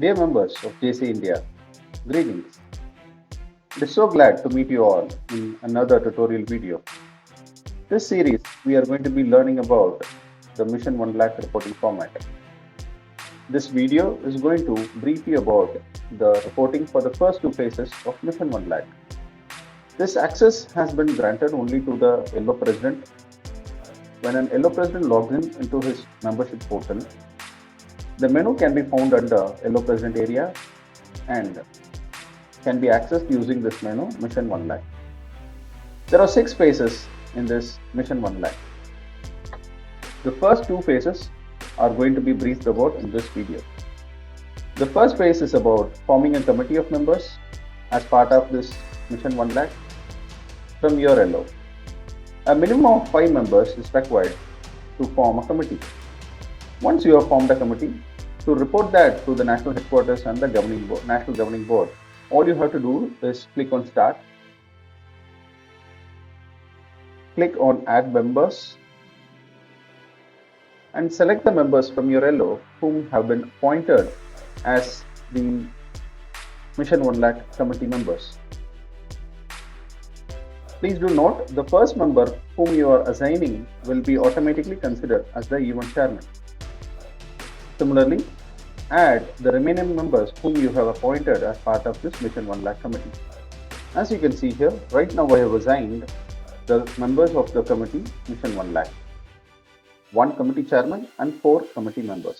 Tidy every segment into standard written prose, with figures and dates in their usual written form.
Dear members of JC India, greetings. It is so glad to meet you all in another tutorial video. This series, we are going to be learning about the Mission 1 Lakh reporting format. This video is going to brief you about the reporting for the first two phases of Mission 1 Lakh. This access has been granted only to the Yellow President. When an Yellow President logs in into his membership portal, the menu can be found under Yellow President area and can be accessed using this menu, Mission 1 Lakh. There are 6 phases in this Mission 1 Lakh. The first 2 phases are going to be briefed about in this video. The first phase is about forming a committee of members as part of this Mission 1 Lakh from your LO. A minimum of 5 members is required to form a committee. Once you have formed a committee, to report that to the national headquarters and the national governing board, all you have to do is click on Start, click on Add Members, and select the members from your LO whom have been appointed as the Mission 1 Lakh committee members. Please do note, the first member whom you are assigning will be automatically considered as the event chairman. Similarly, add the remaining members whom you have appointed as part of this Mission 1 Lakh committee. As you can see here, right now I have assigned the members of the committee Mission 1 Lakh. 1 committee chairman and 4 committee members.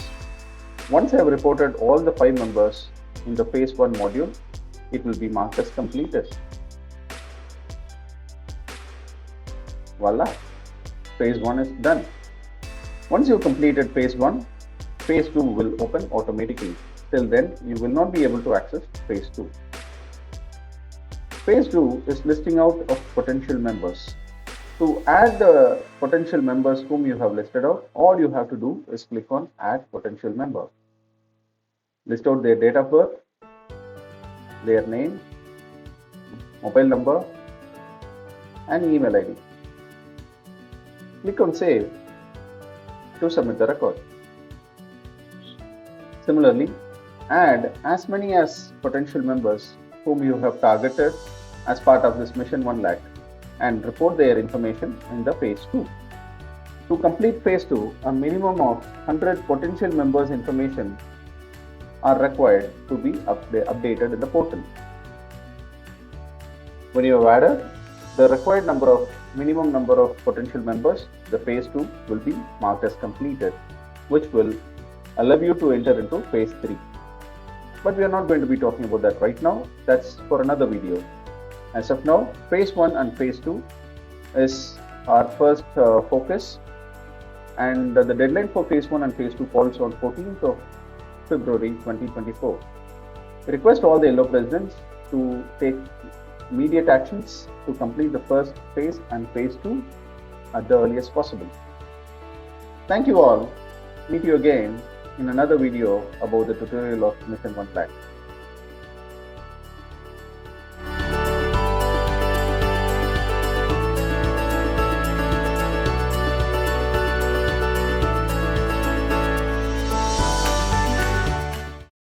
Once I have reported all the 5 members in the phase 1 module, it will be marked as completed. Voila! Phase 1 is done. Once you have completed phase 1, phase 2 will open automatically. Till then, you will not be able to access phase 2. Phase 2 is listing out of potential members. To add the potential members whom you have listed out, all you have to do is click on Add Potential Member. List out their date of birth, their name, mobile number, and email ID. Click on Save to submit the record. Similarly, add as many as potential members whom you have targeted as part of this Mission 1 Lakh and report their information in the phase 2. To complete phase 2, a minimum of 100 potential members' information are required to be updated in the portal. When you have added the required minimum number of potential members, the phase 2 will be marked as completed, which will allow you to enter into phase 3. But we are not going to be talking about that right now. That's for another video. As of now, phase 1 and phase 2 is our first focus, and the deadline for phase 1 and phase 2 falls on 14th of February 2024. I request all the Yellow Presidents to take immediate actions to complete the first phase and phase 2 at the earliest possible. Thank you all. Meet you again in another video about the tutorial of Mission 1 Lakh.